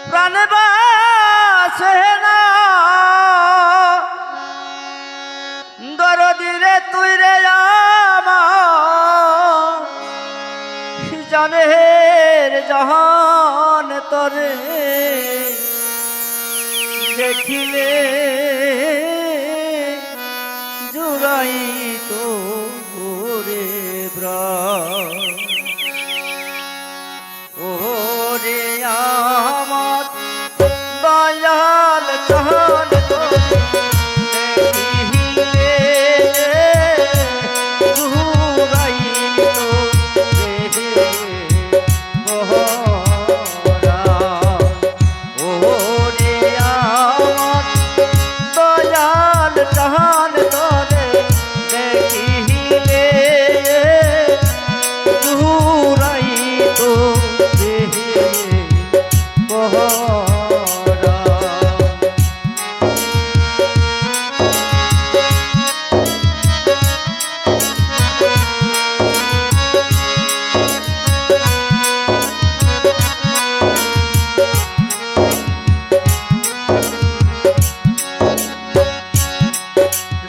প্রাণে বাসে না দরদি রে তুই রে আমার জানের জাহান তরে দেখিলে জুড়াই তো রে প্রাণ ওরে আমার দয়াল জাহান দেখিলে জুড়াই তো রে বহরা ওরে আমার দয়াল জাহান তরে দেখিলে জুড়াই তো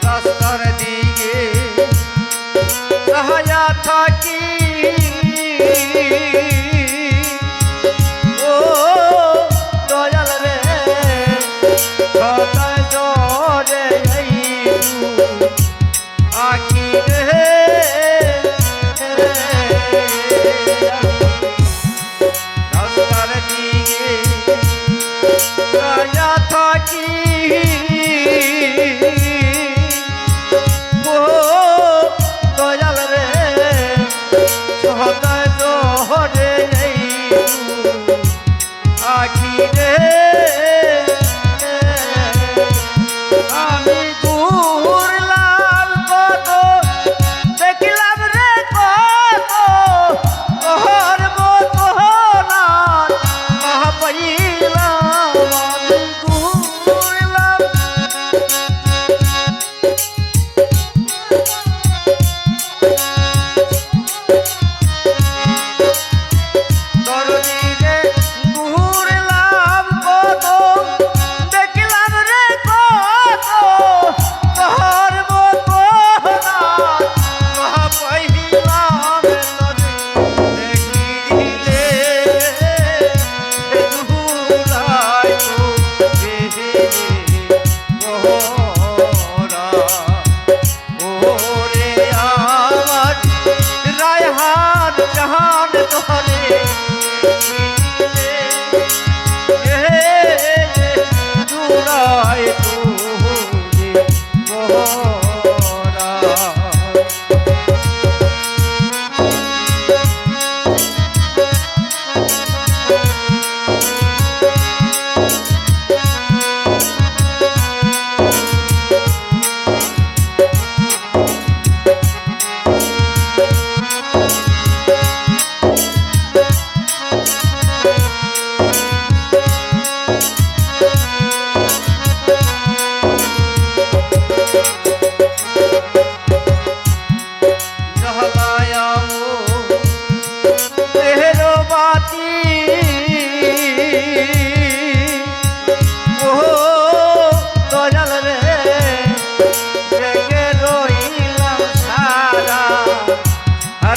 রাস্তার দিকে চাহিয়া থাকি ও দয়াল রে সদায় জরে আখি রে রাস্তার দিকে চাহিয়া থাকি আমি ঘুরলাম কত দেখলাম রে কত তোর মতো না পাইলাম আমি ঘুরলাম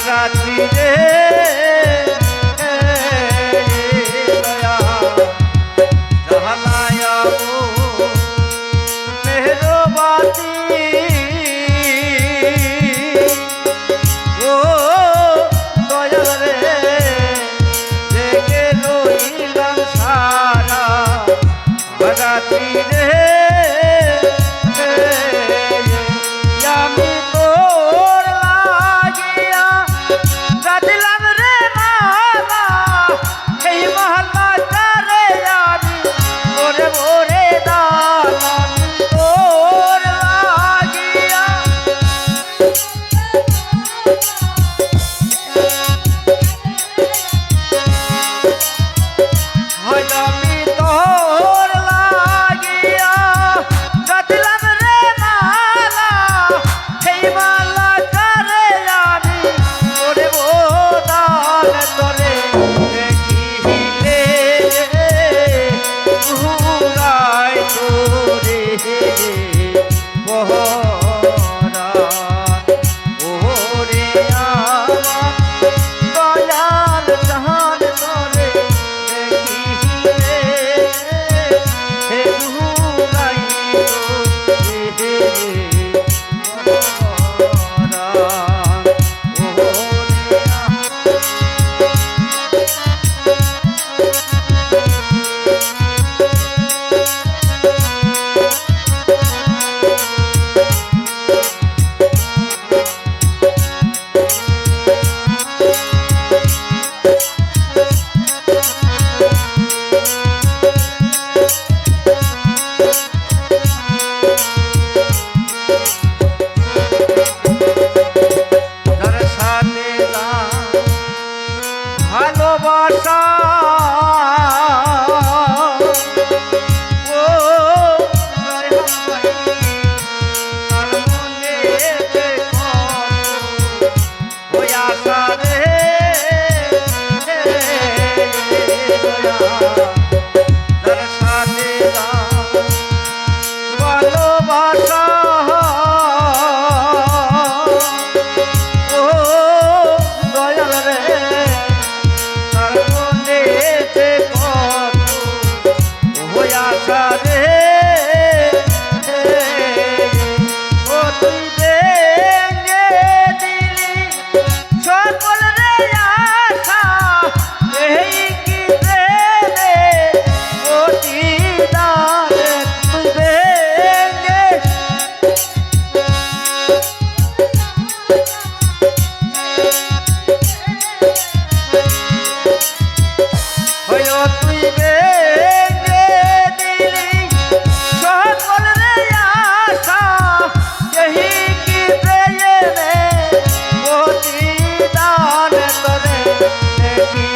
রাত্রি রে দয়া জাহালায়া ও মেহরবাতি ও দয়াল রে জেগে রইলাম সারা রাত্রি রে আমি তোর লাগিয়া কাঁদলাম রে দয়া যার সাথে ভালোবাসা ও দয়াল রে তার মনেতে কত হয়ে আশা রে ও তুই ভেঙে দিলি সকল রে আশা এই কি প্রেমে প্রতিদান তুই ভেঙে হয়ো তুই ভেঙে দিলি সকল রে আশা এই কি প্রেমে প্রতিদান তোরে দেখি